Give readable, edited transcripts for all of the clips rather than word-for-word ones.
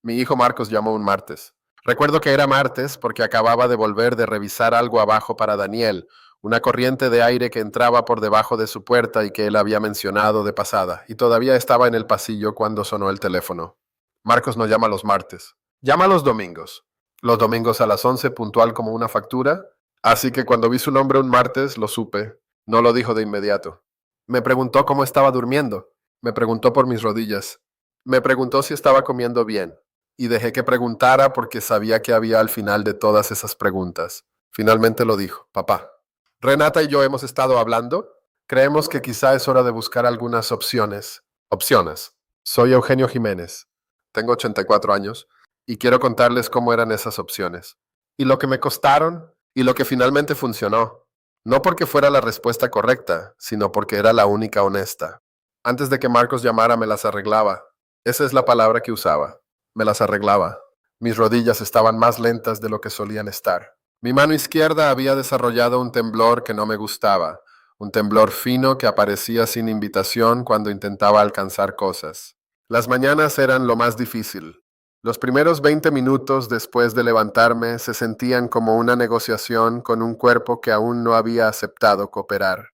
Mi hijo Marcos llamó un martes. Recuerdo que era martes porque acababa de volver de revisar algo abajo para Daniel, una corriente de aire que entraba por debajo de su puerta y que él había mencionado de pasada, y todavía estaba en el pasillo cuando sonó el teléfono. Marcos no llama los martes. Llama los domingos. Los domingos a las 11 puntual como una factura. Así que cuando vi su nombre un martes, lo supe. No lo dijo de inmediato. Me preguntó cómo estaba durmiendo. Me preguntó por mis rodillas. Me preguntó si estaba comiendo bien. Y dejé que preguntara porque sabía que había al final de todas esas preguntas. Finalmente lo dijo, papá. Renata y yo hemos estado hablando. Creemos que quizá es hora de buscar algunas opciones. Opciones. Soy Eugenio Jiménez. Tengo 84 años y quiero contarles cómo eran esas opciones. Y lo que me costaron y lo que finalmente funcionó. No porque fuera la respuesta correcta, sino porque era la única honesta. Antes de que Marcos llamara me las arreglaba. Esa es la palabra que usaba. Me las arreglaba. Mis rodillas estaban más lentas de lo que solían estar. Mi mano izquierda había desarrollado un temblor que no me gustaba, un temblor fino que aparecía sin invitación cuando intentaba alcanzar cosas. Las mañanas eran lo más difícil. Los primeros 20 minutos después de levantarme se sentían como una negociación con un cuerpo que aún no había aceptado cooperar.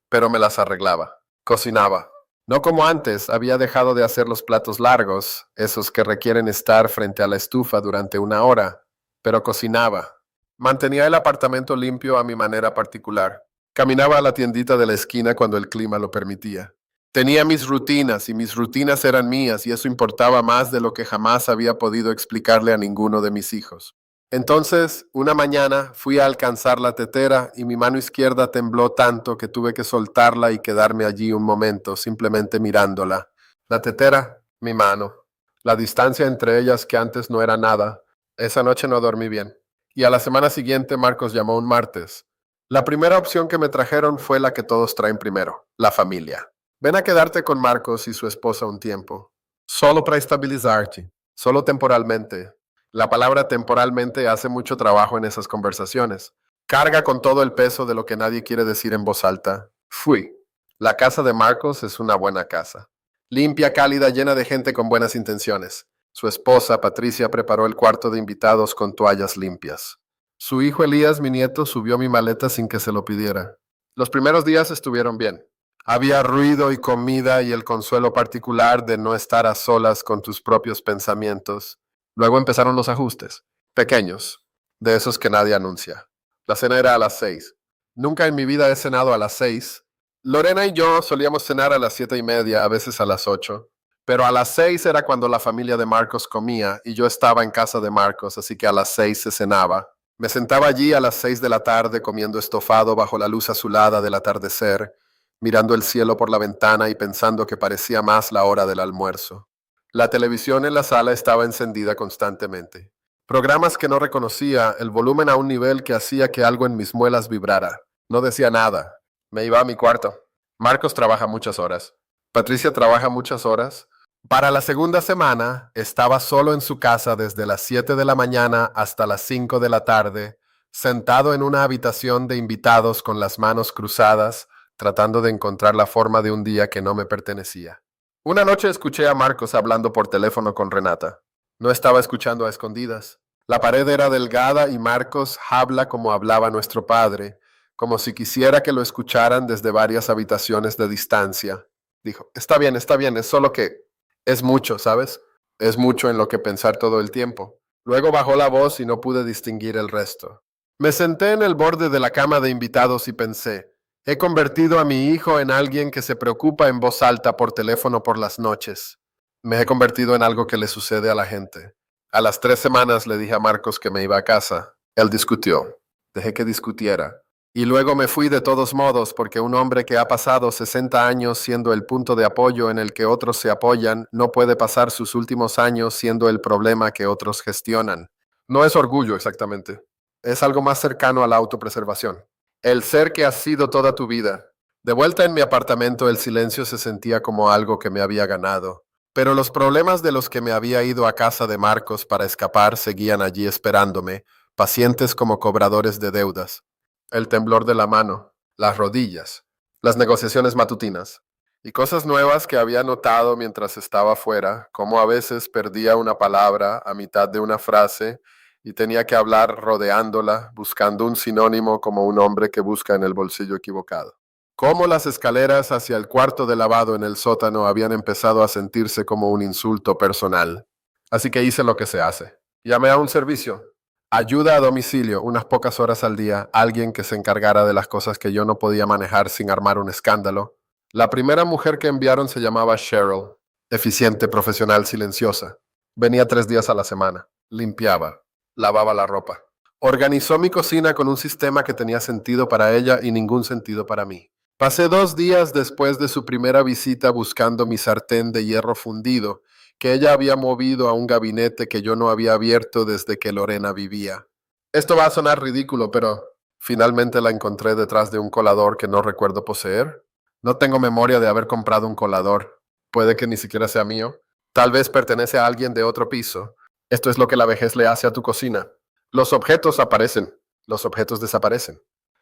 Pero me las arreglaba. Cocinaba. No como antes, había dejado de hacer los platos largos, esos que requieren estar frente a la estufa durante una hora, pero cocinaba. Mantenía el apartamento limpio a mi manera particular. Caminaba a la tiendita de la esquina cuando el clima lo permitía. Tenía mis rutinas y mis rutinas eran mías y eso importaba más de lo que jamás había podido explicarle a ninguno de mis hijos. Entonces, una mañana fui a alcanzar la tetera y mi mano izquierda tembló tanto que tuve que soltarla y quedarme allí un momento, simplemente mirándola. La tetera, mi mano. La distancia entre ellas que antes no era nada. Esa noche no dormí bien. Y a la semana siguiente Marcos llamó un martes. La primera opción que me trajeron fue la que todos traen primero, la familia. Ven a quedarte con Marcos y su esposa un tiempo. Solo para estabilizarte, solo temporalmente. La palabra temporalmente hace mucho trabajo en esas conversaciones. Carga con todo el peso de lo que nadie quiere decir en voz alta. Fui. La casa de Marcos es una buena casa. Limpia, cálida, llena de gente con buenas intenciones. Su esposa, Patricia, preparó el cuarto de invitados con toallas limpias. Su hijo Elías, mi nieto, subió mi maleta sin que se lo pidiera. Los primeros días estuvieron bien. Había ruido y comida y el consuelo particular de no estar a solas con tus propios pensamientos. Luego empezaron los ajustes, pequeños, de esos que nadie anuncia. La cena era a las 6. Nunca en mi vida he cenado a las 6. Lorena y yo solíamos cenar a las 7:30, a veces a las 8. Pero a las 6 era cuando la familia de Marcos comía y yo estaba en casa de Marcos, así que a las 6 se cenaba. Me sentaba allí a las 6 de la tarde comiendo estofado bajo la luz azulada del atardecer, mirando el cielo por la ventana y pensando que parecía más la hora del almuerzo. La televisión en la sala estaba encendida constantemente. Programas que no reconocía, el volumen a un nivel que hacía que algo en mis muelas vibrara. No decía nada. Me iba a mi cuarto. Marcos trabaja muchas horas. Patricia trabaja muchas horas. Para la segunda semana, estaba solo en su casa desde las 7 de la mañana hasta las 5 de la tarde, sentado en una habitación de invitados con las manos cruzadas, tratando de encontrar la forma de un día que no me pertenecía. Una noche escuché a Marcos hablando por teléfono con Renata. No estaba escuchando a escondidas. La pared era delgada y Marcos habla como hablaba nuestro padre, como si quisiera que lo escucharan desde varias habitaciones de distancia. Dijo, está bien, es solo que es mucho, ¿sabes? Es mucho en lo que pensar todo el tiempo. Luego bajó la voz y no pude distinguir el resto. Me senté en el borde de la cama de invitados y pensé, he convertido a mi hijo en alguien que se preocupa en voz alta por teléfono por las noches. Me he convertido en algo que le sucede a la gente. A las 3 semanas le dije a Marcos que me iba a casa. Él discutió. Dejé que discutiera. Y luego me fui de todos modos porque un hombre que ha pasado 60 años siendo el punto de apoyo en el que otros se apoyan no puede pasar sus últimos años siendo el problema que otros gestionan. No es orgullo exactamente. Es algo más cercano a la autopreservación. El ser que has sido toda tu vida. De vuelta en mi apartamento el silencio se sentía como algo que me había ganado. Pero los problemas de los que me había ido a casa de Marcos para escapar seguían allí esperándome, pacientes como cobradores de deudas. El temblor de la mano, las rodillas, las negociaciones matutinas. Y cosas nuevas que había notado mientras estaba fuera, como a veces perdía una palabra a mitad de una frase y tenía que hablar rodeándola, buscando un sinónimo como un hombre que busca en el bolsillo equivocado. Cómo las escaleras hacia el cuarto de lavado en el sótano habían empezado a sentirse como un insulto personal. Así que hice lo que se hace. Llamé a un servicio. Ayuda a domicilio, unas pocas horas al día, alguien que se encargara de las cosas que yo no podía manejar sin armar un escándalo. La primera mujer que enviaron se llamaba Cheryl, eficiente, profesional, silenciosa. Venía 3 días a la semana, limpiaba, lavaba la ropa. Organizó mi cocina con un sistema que tenía sentido para ella y ningún sentido para mí. Pasé 2 días después de su primera visita buscando mi sartén de hierro fundido, que ella había movido a un gabinete que yo no había abierto desde que Lorena vivía. Esto va a sonar ridículo, pero finalmente la encontré detrás de un colador que no recuerdo poseer. No tengo memoria de haber comprado un colador. Puede que ni siquiera sea mío. Tal vez pertenece a alguien de otro piso. Esto es lo que la vejez le hace a tu cocina. Los objetos aparecen, los objetos desaparecen.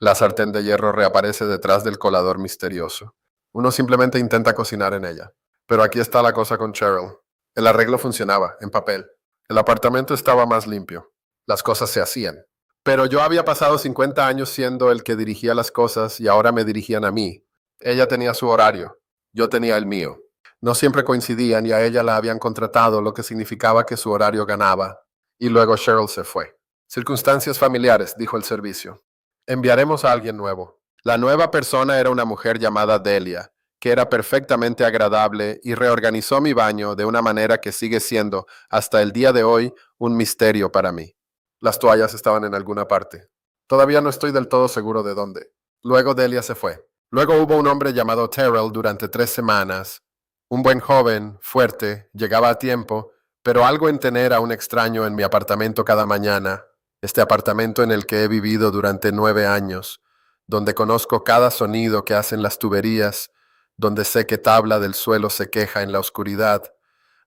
La sartén de hierro reaparece detrás del colador misterioso. Uno simplemente intenta cocinar en ella. Pero aquí está la cosa con Cheryl. El arreglo funcionaba, en papel. El apartamento estaba más limpio. Las cosas se hacían. Pero yo había pasado 50 años siendo el que dirigía las cosas y ahora me dirigían a mí. Ella tenía su horario, yo tenía el mío. No siempre coincidían y a ella la habían contratado, lo que significaba que su horario ganaba. Y luego Cheryl se fue. Circunstancias familiares, dijo el servicio. Enviaremos a alguien nuevo. La nueva persona era una mujer llamada Delia, que era perfectamente agradable y reorganizó mi baño de una manera que sigue siendo, hasta el día de hoy, un misterio para mí. Las toallas estaban en alguna parte. Todavía no estoy del todo seguro de dónde. Luego Delia se fue. Luego hubo un hombre llamado Terrell durante 3 semanas. Un buen joven, fuerte, llegaba a tiempo, pero algo en tener a un extraño en mi apartamento cada mañana, este apartamento en el que he vivido durante 9 años, donde conozco cada sonido que hacen las tuberías, donde sé que tabla del suelo se queja en la oscuridad.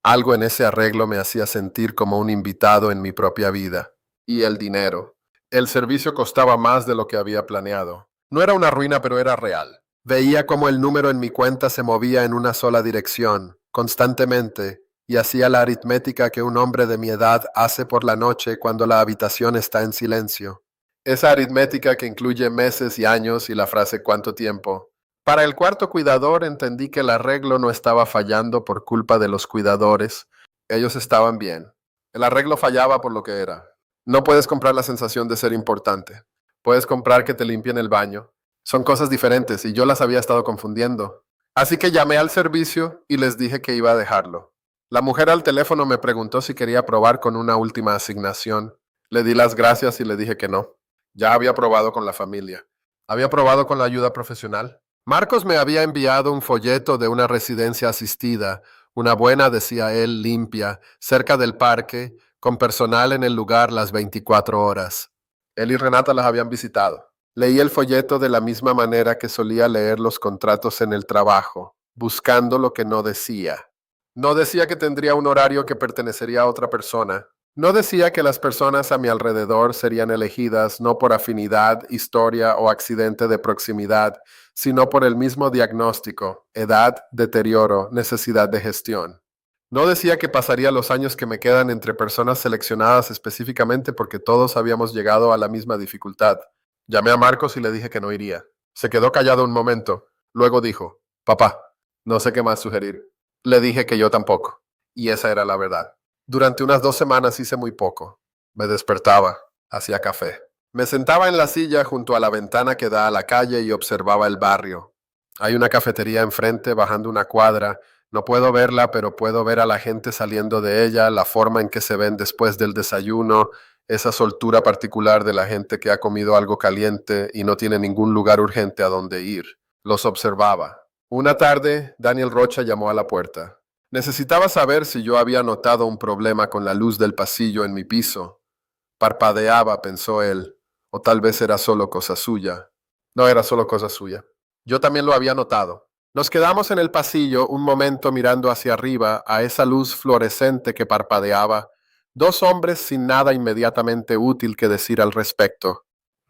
Algo en ese arreglo me hacía sentir como un invitado en mi propia vida. Y el dinero. El servicio costaba más de lo que había planeado. No era una ruina, pero era real. Veía como el número en mi cuenta se movía en una sola dirección, constantemente, y hacía la aritmética que un hombre de mi edad hace por la noche cuando la habitación está en silencio. Esa aritmética que incluye meses y años y la frase ¿cuánto tiempo? Para el cuarto cuidador entendí que el arreglo no estaba fallando por culpa de los cuidadores. Ellos estaban bien. El arreglo fallaba por lo que era. No puedes comprar la sensación de ser importante. Puedes comprar que te limpien el baño. Son cosas diferentes y yo las había estado confundiendo. Así que llamé al servicio y les dije que iba a dejarlo. La mujer al teléfono me preguntó si quería probar con una última asignación. Le di las gracias y le dije que no. Ya había probado con la familia. Había probado con la ayuda profesional. Marcos me había enviado un folleto de una residencia asistida, una buena, decía él, limpia, cerca del parque, con personal en el lugar las 24 horas. Él y Renata las habían visitado. Leí el folleto de la misma manera que solía leer los contratos en el trabajo, buscando lo que no decía. No decía que tendría un horario que pertenecería a otra persona. No decía que las personas a mi alrededor serían elegidas no por afinidad, historia o accidente de proximidad, sino por el mismo diagnóstico: edad, deterioro, necesidad de gestión. No decía que pasaría los años que me quedan entre personas seleccionadas específicamente porque todos habíamos llegado a la misma dificultad. Llamé a Marcos y le dije que no iría. Se quedó callado un momento. Luego dijo: papá, no sé qué más sugerir. Le dije que yo tampoco. Y esa era la verdad. Durante unas 2 semanas hice muy poco. Me despertaba, hacía café. Me sentaba en la silla junto a la ventana que da a la calle y observaba el barrio. Hay una cafetería enfrente bajando una cuadra. No puedo verla, pero puedo ver a la gente saliendo de ella, la forma en que se ven después del desayuno, esa soltura particular de la gente que ha comido algo caliente y no tiene ningún lugar urgente a donde ir. Los observaba. Una tarde, Daniel Rocha llamó a la puerta. Necesitaba saber si yo había notado un problema con la luz del pasillo en mi piso. Parpadeaba, pensó él, o tal vez era solo cosa suya. No era solo cosa suya. Yo también lo había notado. Nos quedamos en el pasillo un momento mirando hacia arriba a esa luz fluorescente que parpadeaba. Dos hombres sin nada inmediatamente útil que decir al respecto.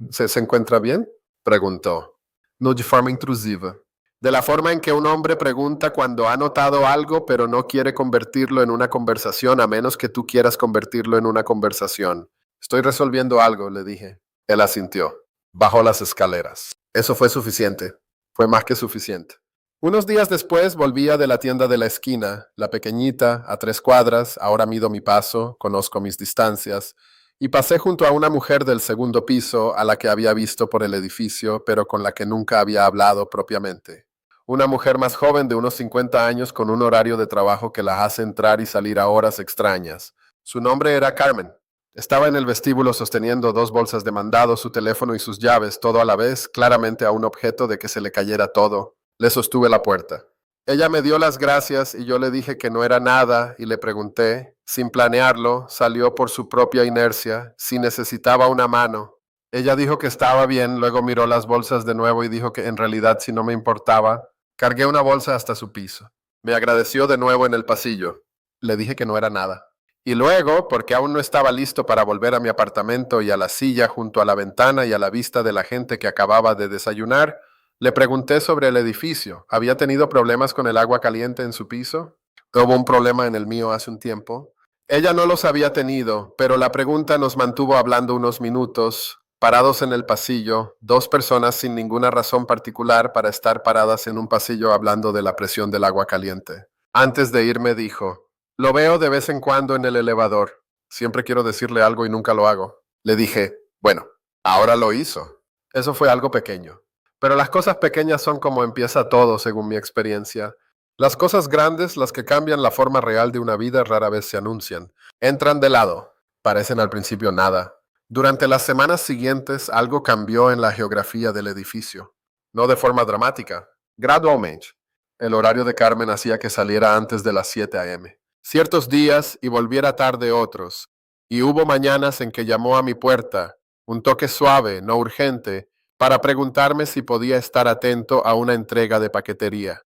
¿Se encuentra bien?, preguntó. No de forma intrusiva. De la forma en que un hombre pregunta cuando ha notado algo, pero no quiere convertirlo en una conversación a menos que tú quieras convertirlo en una conversación. Estoy resolviendo algo, le dije. Él asintió. Bajó las escaleras. Eso fue suficiente. Fue más que suficiente. Unos días después volvía de la tienda de la esquina, la pequeñita, a 3 cuadras. Ahora mido mi paso, conozco mis distancias, y pasé junto a una mujer del segundo piso a la que había visto por el edificio, pero con la que nunca había hablado propiamente. Una mujer más joven de unos 50 años con un horario de trabajo que la hace entrar y salir a horas extrañas. Su nombre era Carmen. Estaba en el vestíbulo sosteniendo 2 bolsas de mandado, su teléfono y sus llaves, todo a la vez, claramente a un objeto de que se le cayera todo. Le sostuve la puerta. Ella me dio las gracias y yo le dije que no era nada y le pregunté, sin planearlo, salió por su propia inercia, si necesitaba una mano. Ella dijo que estaba bien, luego miró las bolsas de nuevo y dijo que en realidad si no me importaba. Cargué una bolsa hasta su piso. Me agradeció de nuevo en el pasillo. Le dije que no era nada. Y luego, porque aún no estaba listo para volver a mi apartamento y a la silla junto a la ventana y a la vista de la gente que acababa de desayunar, le pregunté sobre el edificio. ¿Había tenido problemas con el agua caliente en su piso? Hubo un problema en el mío hace un tiempo. Ella no los había tenido, pero la pregunta nos mantuvo hablando unos minutos, parados en el pasillo, 2 personas sin ninguna razón particular para estar paradas en un pasillo hablando de la presión del agua caliente. Antes de irme dijo, lo veo de vez en cuando en el elevador. Siempre quiero decirle algo y nunca lo hago. Le dije, bueno, ahora lo hizo. Eso fue algo pequeño. Pero las cosas pequeñas son como empieza todo, según mi experiencia. Las cosas grandes, las que cambian la forma real de una vida, rara vez se anuncian. Entran de lado. Parecen al principio nada. Durante las semanas siguientes, algo cambió en la geografía del edificio. No de forma dramática, gradualmente. El horario de Carmen hacía que saliera antes de las 7 a.m. Ciertos días y volviera tarde otros. Y hubo mañanas en que llamó a mi puerta, un toque suave, no urgente, para preguntarme si podía estar atento a una entrega de paquetería.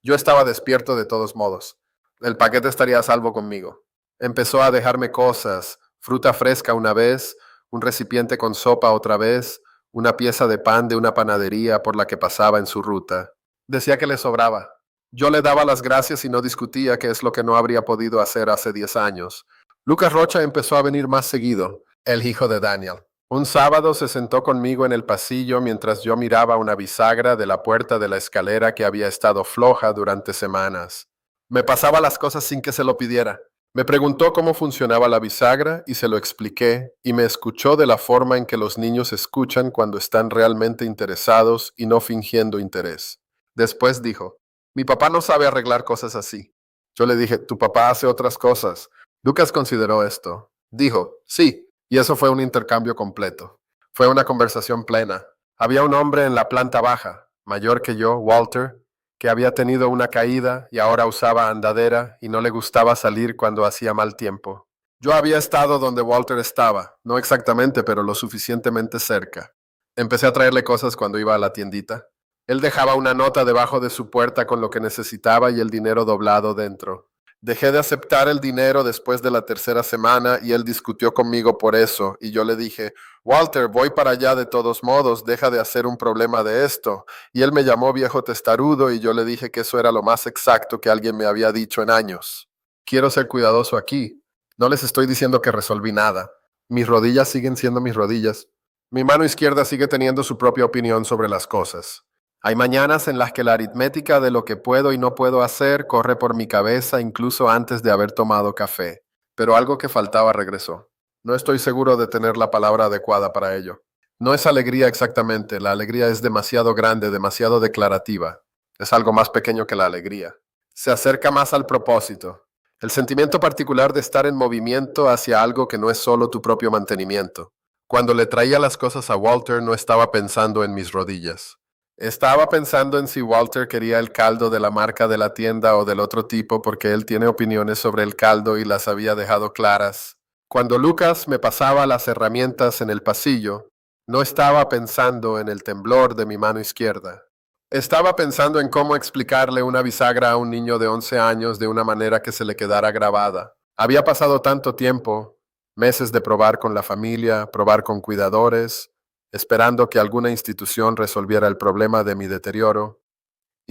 Yo estaba despierto de todos modos. El paquete estaría a salvo conmigo. Empezó a dejarme cosas, fruta fresca una vez, un recipiente con sopa otra vez, una pieza de pan de una panadería por la que pasaba en su ruta. Decía que le sobraba. Yo le daba las gracias y no discutía, que es lo que no habría podido hacer hace 10 años. Lucas Rocha empezó a venir más seguido, el hijo de Daniel. Un sábado se sentó conmigo en el pasillo mientras yo miraba una bisagra de la puerta de la escalera que había estado floja durante semanas. Me pasaba las cosas sin que se lo pidiera. Me preguntó cómo funcionaba la bisagra y se lo expliqué, y me escuchó de la forma en que los niños escuchan cuando están realmente interesados y no fingiendo interés. Después dijo, mi papá no sabe arreglar cosas así. Yo le dije, tu papá hace otras cosas. Lucas consideró esto. Dijo, sí, y eso fue un intercambio completo. Fue una conversación plena. Había un hombre en la planta baja, mayor que yo, Walter, que había tenido una caída y ahora usaba andadera y no le gustaba salir cuando hacía mal tiempo. Yo había estado donde Walter estaba, no exactamente, pero lo suficientemente cerca. Empecé a traerle cosas cuando iba a la tiendita. Él dejaba una nota debajo de su puerta con lo que necesitaba y el dinero doblado dentro. Dejé de aceptar el dinero después de la 3.ª semana y él discutió conmigo por eso, y yo le dije, Walter, voy para allá de todos modos, deja de hacer un problema de esto. Y él me llamó viejo testarudo y yo le dije que eso era lo más exacto que alguien me había dicho en años. Quiero ser cuidadoso aquí. No les estoy diciendo que resolví nada. Mis rodillas siguen siendo mis rodillas. Mi mano izquierda sigue teniendo su propia opinión sobre las cosas. Hay mañanas en las que la aritmética de lo que puedo y no puedo hacer corre por mi cabeza incluso antes de haber tomado café, pero algo que faltaba regresó. No estoy seguro de tener la palabra adecuada para ello. No es alegría exactamente, la alegría es demasiado grande, demasiado declarativa. Es algo más pequeño que la alegría. Se acerca más al propósito. El sentimiento particular de estar en movimiento hacia algo que no es solo tu propio mantenimiento. Cuando le traía las cosas a Walter no estaba pensando en mis rodillas. Estaba pensando en si Walter quería el caldo de la marca de la tienda o del otro tipo porque él tiene opiniones sobre el caldo y las había dejado claras. Cuando Lucas me pasaba las herramientas en el pasillo, no estaba pensando en el temblor de mi mano izquierda. Estaba pensando en cómo explicarle una bisagra a un niño de 11 años de una manera que se le quedara grabada. Había pasado tanto tiempo, meses de probar con la familia, probar con cuidadores, esperando que alguna institución resolviera el problema de mi deterioro,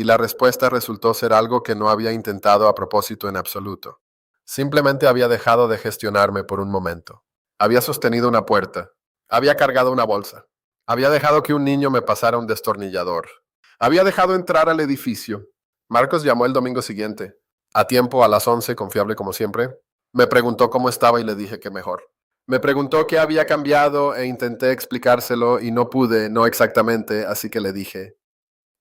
y la respuesta resultó ser algo que no había intentado a propósito en absoluto. Simplemente había dejado de gestionarme por un momento. Había sostenido una puerta. Había cargado una bolsa. Había dejado que un niño me pasara un destornillador. Había dejado entrar al edificio. Marcos llamó el domingo siguiente. A tiempo, a las 11, confiable como siempre. Me preguntó cómo estaba y le dije que mejor. Me preguntó qué había cambiado e intenté explicárselo y no pude, no exactamente, así que le dije,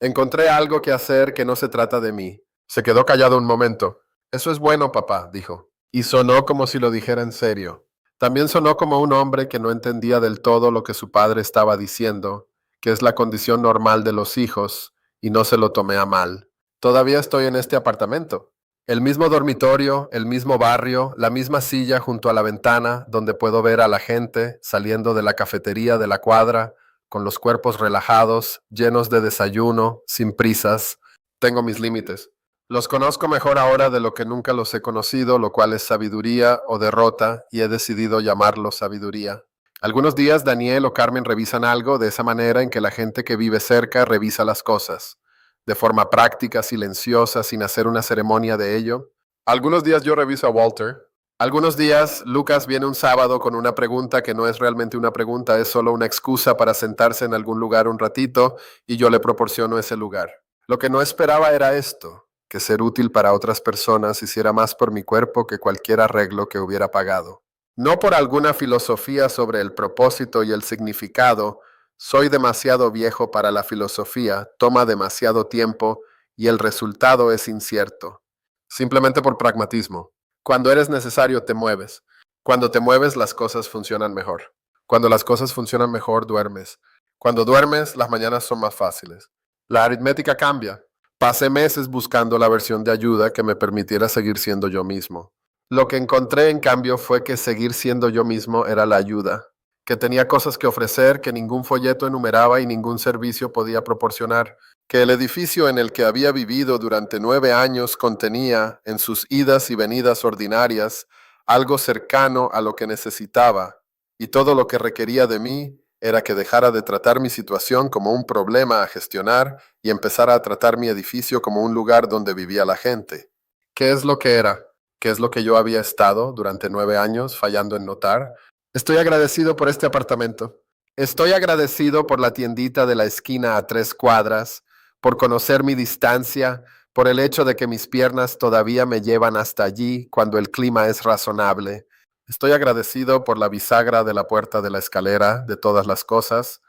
encontré algo que hacer que no se trata de mí. Se quedó callado un momento. Eso es bueno, papá, dijo. Y sonó como si lo dijera en serio. También sonó como un hombre que no entendía del todo lo que su padre estaba diciendo, que es la condición normal de los hijos, y no se lo tomé a mal. Todavía estoy en este apartamento. El mismo dormitorio, el mismo barrio, la misma silla junto a la ventana donde puedo ver a la gente saliendo de la cafetería de la cuadra, con los cuerpos relajados, llenos de desayuno, sin prisas. Tengo mis límites. Los conozco mejor ahora de lo que nunca los he conocido, lo cual es sabiduría o derrota, y he decidido llamarlo sabiduría. Algunos días Daniel o Carmen revisan algo de esa manera en que la gente que vive cerca revisa las cosas, de forma práctica, silenciosa, sin hacer una ceremonia de ello. Algunos días yo reviso a Walter. Algunos días Lucas viene un sábado con una pregunta que no es realmente una pregunta, es solo una excusa para sentarse en algún lugar un ratito y yo le proporciono ese lugar. Lo que no esperaba era esto, que ser útil para otras personas hiciera más por mi cuerpo que cualquier arreglo que hubiera pagado. No por alguna filosofía sobre el propósito y el significado, soy demasiado viejo para la filosofía, toma demasiado tiempo y el resultado es incierto. Simplemente por pragmatismo. Cuando eres necesario te mueves. Cuando te mueves las cosas funcionan mejor. Cuando las cosas funcionan mejor duermes. Cuando duermes las mañanas son más fáciles. La aritmética cambia. Pasé meses buscando la versión de ayuda que me permitiera seguir siendo yo mismo. Lo que encontré, en cambio, fue que seguir siendo yo mismo era la ayuda, que tenía cosas que ofrecer que ningún folleto enumeraba y ningún servicio podía proporcionar, que el edificio en el que había vivido durante 9 años contenía, en sus idas y venidas ordinarias, algo cercano a lo que necesitaba, y todo lo que requería de mí era que dejara de tratar mi situación como un problema a gestionar y empezara a tratar mi edificio como un lugar donde vivía la gente. ¿Qué es lo que era? ¿Qué es lo que yo había estado durante 9 años fallando en notar? Estoy agradecido por este apartamento. Estoy agradecido por la tiendita de la esquina a 3 cuadras, por conocer mi distancia, por el hecho de que mis piernas todavía me llevan hasta allí cuando el clima es razonable. Estoy agradecido por la bisagra de la puerta de la escalera, de todas las cosas,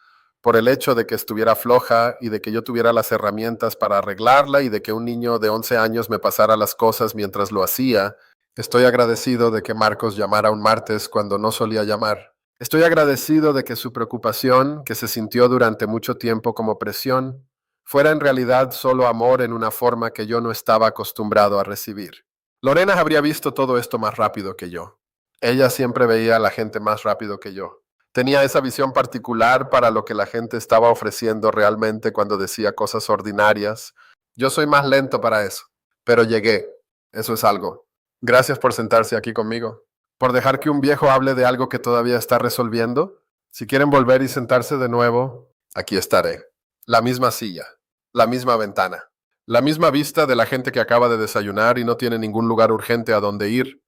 por el hecho de que estuviera floja y de que yo tuviera las herramientas para arreglarla y de que un niño de 11 años me pasara las cosas mientras lo hacía. Estoy agradecido de que Marcos llamara un martes cuando no solía llamar. Estoy agradecido de que su preocupación, que se sintió durante mucho tiempo como presión, fuera en realidad solo amor en una forma que yo no estaba acostumbrado a recibir. Lorena habría visto todo esto más rápido que yo. Ella siempre veía a la gente más rápido que yo. Tenía esa visión particular para lo que la gente estaba ofreciendo realmente cuando decía cosas ordinarias. Yo soy más lento para eso, pero llegué. Eso es algo. Gracias por sentarse aquí conmigo, por dejar que un viejo hable de algo que todavía está resolviendo. Si quieren volver y sentarse de nuevo, aquí estaré. La misma silla, la misma ventana, la misma vista de la gente que acaba de desayunar y no tiene ningún lugar urgente a donde ir.